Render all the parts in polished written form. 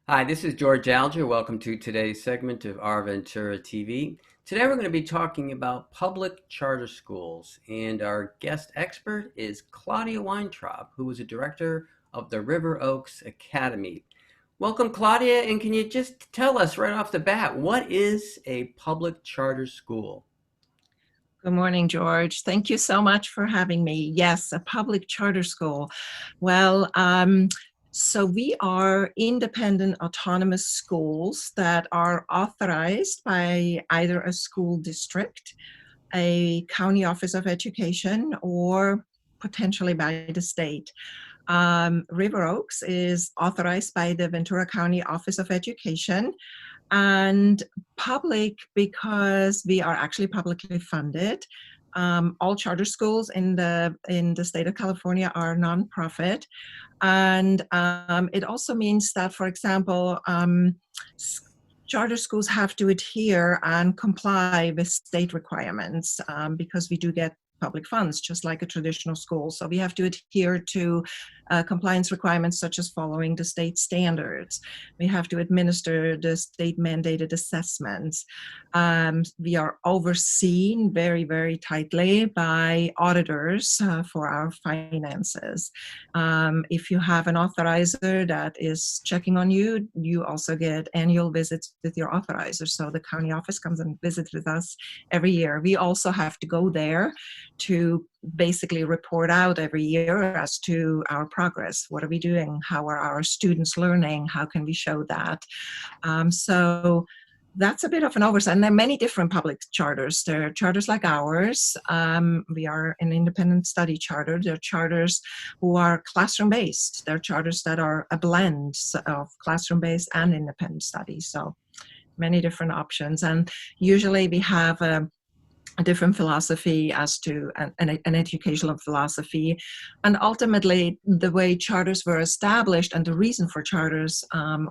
Hi, this is George Alger. Welcome to today's segment of Our Ventura TV. Today we're going to be talking about public charter schools, and our guest expert is Claudia Weintraub, who is a director of the River Oaks Academy. Welcome, Claudia, and can you just tell us right off the bat, what is a public charter school? Good morning, George. Thank you so much for having me. Yes, a public charter school. Well, so we are independent autonomous schools that are authorized by either a school district, a county office of education, or potentially by the state. River Oaks is authorized by the Ventura County Office of Education, and public because we are actually publicly funded. All charter schools in the state of California are nonprofit, and it also means that, for example, charter schools have to adhere and comply with state requirements because we do get public funds, just like a traditional school. So we have to adhere to compliance requirements such as following the state standards. We have to administer the state mandated assessments. We are overseen very, very tightly by auditors for our finances. If you have an authorizer that is checking on you, you also get annual visits with your authorizer. So the county office comes and visits with us every year. We also have to go there to basically report out every year as to our progress. What are we doing? How are our students learning? How can we show that? So that's a bit of an oversight. And there are many different public charters. There are charters like ours. We are an independent study charter. There are charters who are classroom-based. There are charters that are a blend of classroom-based and independent study. So many different options. And usually we have a different philosophy as to an educational philosophy. And ultimately, the way charters were established and the reason for charters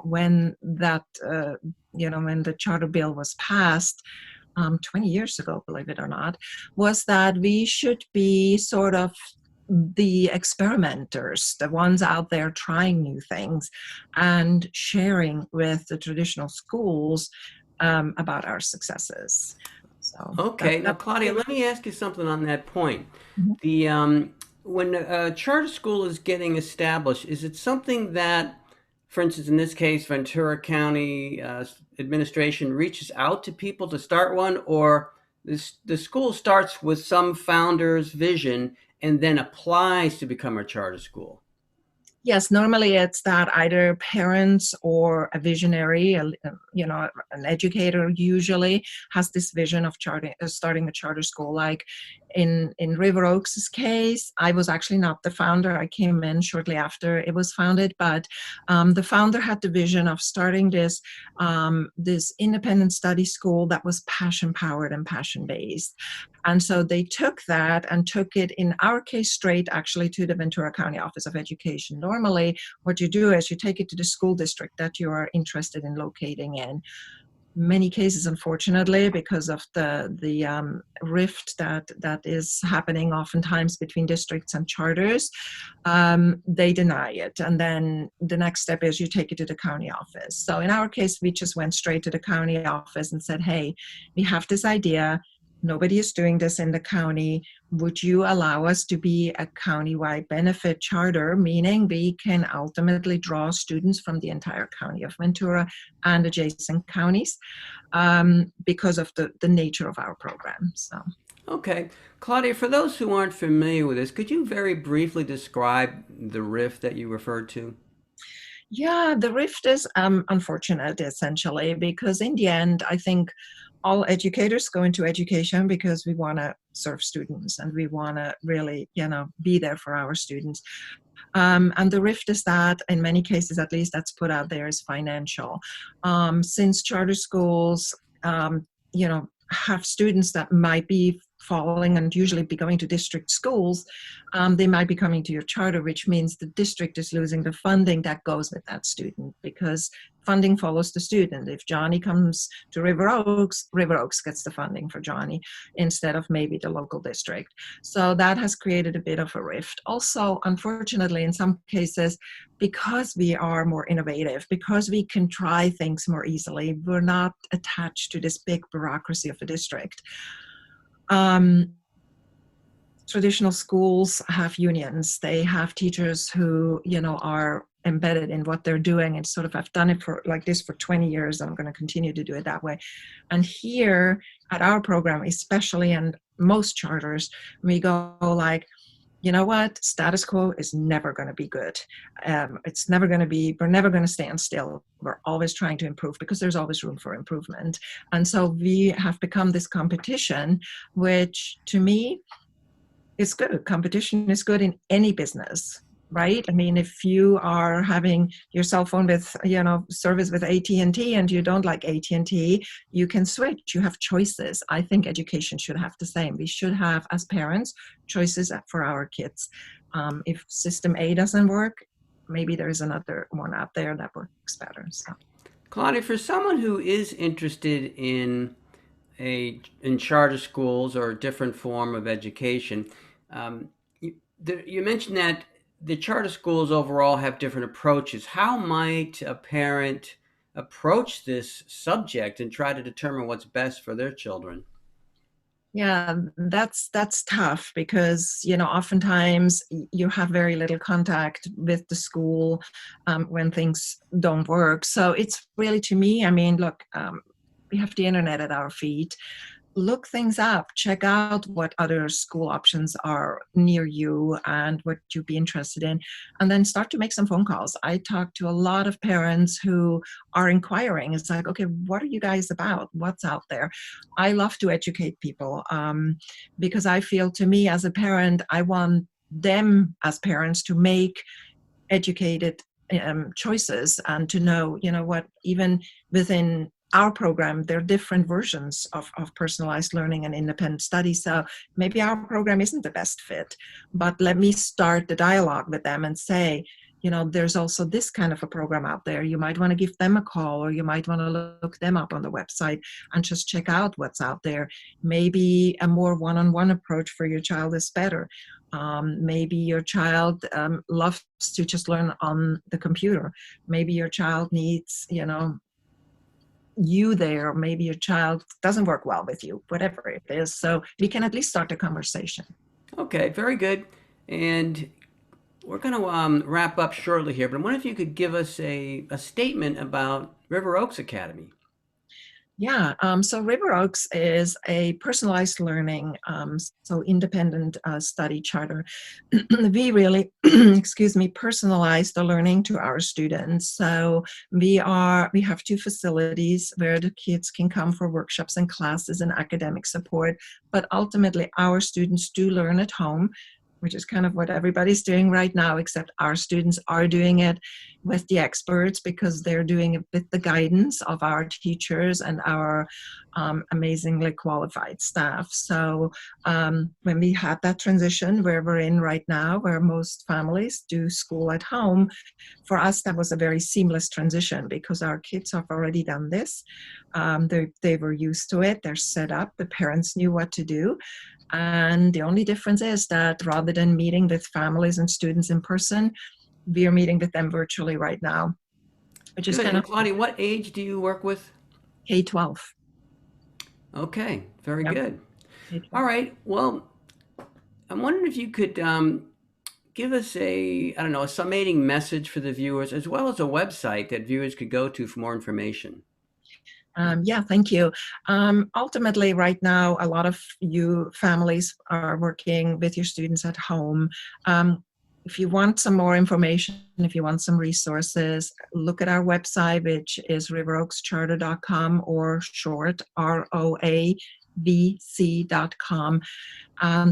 when the charter bill was passed 20 years ago, believe it or not, was that we should be sort of the experimenters, the ones out there trying new things and sharing with the traditional schools about our successes. So Okay, now Claudia, let me ask you something on that point. Mhm. The when a charter school is getting established, is it something that, for instance, in this case, Ventura County administration reaches out to people to start one, or the school starts with some founder's vision and then applies to become a charter school? Yes, normally it's that either parents or a visionary, an educator usually has this vision of starting a charter school. Like in River Oaks' case, I was actually not the founder. I came in shortly after it was founded, but the founder had the vision of starting this independent study school that was passion powered and passion based. And so they took that and took it, in our case, straight actually to the Ventura County Office of Education. Normally, what you do is you take it to the school district that you are interested in locating in. Many cases, unfortunately, because of the rift that is happening oftentimes between districts and charters, they deny it. And then the next step is you take it to the county office. So in our case, we just went straight to the county office and said, hey, we have this idea. Nobody is doing this in the county. Would you allow us to be a countywide benefit charter, meaning we can ultimately draw students from the entire county of Ventura and adjacent counties because of the nature of our program. So. Okay, Claudia, for those who aren't familiar with this, could you very briefly describe the rift that you referred to? Yeah, the rift is unfortunate, essentially, because in the end, I think all educators go into education because we want to serve students and we want to really, be there for our students. And the rift is that, in many cases, at least that's put out there, is financial. Since charter schools, have students that might be falling and usually be going to district schools, they might be coming to your charter, which means the district is losing the funding that goes with that student because funding follows the student. If Johnny comes to River Oaks gets the funding for Johnny instead of maybe the local district. So that has created a bit of a rift. Also, unfortunately, in some cases, because we are more innovative, because we can try things more easily, we're not attached to this big bureaucracy of a district. Traditional schools have unions. They have teachers who, are embedded in what they're doing and sort of, I've done it for like this for 20 years. I'm going to continue to do it that way. And here at our program, especially, and most charters, we go like, you know what, status quo is never going to be good. It's never going to be, we're never going to stand still. We're always trying to improve because there's always room for improvement. And so we have become this competition, which to me, it's good. Competition is good in any business, right? I mean, if you are having your cell phone with, service with AT&T and you don't like AT&T, you can switch. You have choices. I think education should have the same. We should have, as parents, choices for our kids. If system A doesn't work, maybe there's another one out there that works better. So, Claudia, for someone who is interested in charter schools or a different form of education, you mentioned that the charter schools overall have different approaches. How might a parent approach this subject and try to determine what's best for their children? yeah, that's tough because oftentimes you have very little contact with the school when things don't work. So it's really, to me, I mean, look, we have the internet at our feet. Look things up, check out what other school options are near you and what you'd be interested in, and then start to make some phone calls. I talk to a lot of parents who are inquiring. It's like, okay, what are you guys about? What's out there? I love to educate people because I feel, to me as a parent, I want them as parents to make educated choices and to know, what, even within our program, there are different versions of personalized learning and independent study. So maybe our program isn't the best fit, but let me start the dialogue with them and say, there's also this kind of a program out there. You might want to give them a call, or you might want to look them up on the website and just check out what's out there. Maybe a more one-on-one approach for your child is better. Maybe your child loves to just learn on the computer. Maybe your child needs, you there. Maybe your child doesn't work well with you, whatever it is. So we can at least start a conversation. Okay, very good. And we're going to wrap up shortly here, but I wonder if you could give us a statement about River Oaks Academy. Yeah, so River Oaks is a personalized learning, so independent study charter. We really, excuse me, personalize the learning to our students. So we have two facilities where the kids can come for workshops and classes and academic support, but ultimately our students do learn at home, which is kind of what everybody's doing right now, except our students are doing it with the experts because they're doing it with the guidance of our teachers and our amazingly qualified staff. So when we had that transition where we're in right now, where most families do school at home, for us that was a very seamless transition because our kids have already done this. They were used to it. They're set up. The parents knew what to do. And the only difference is that rather than meeting with families and students in person, we are meeting with them virtually right now, which is Good. kind And of Claudia, what age do you work with? K-12. Okay, very Yep. good. All K-12. right. Well, I'm wondering if you could give us I don't know, a summating message for the viewers, as well as a website that viewers could go to for more information. Yeah, thank you. Ultimately, right now, a lot of you families are working with your students at home. If you want some more information, if you want some resources, look at our website, which is riveroakscharter.com, or short, ROAVC.com.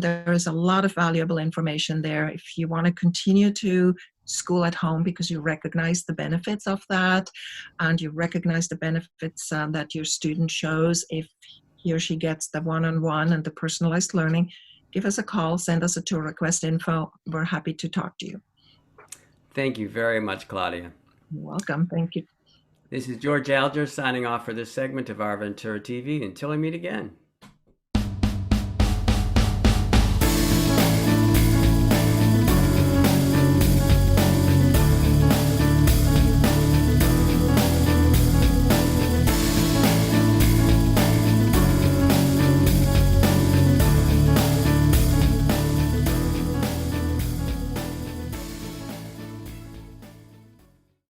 There is a lot of valuable information there. If you want to continue to school at home because you recognize the benefits of that, and you recognize the benefits that your student shows if he or she gets the one-on-one and the personalized learning, give us a call, send us a tour request info. We're happy to talk to you. Thank you very much, Claudia. You're welcome. Thank you. This is George Alger signing off for this segment of Our Ventura TV. Until we meet again.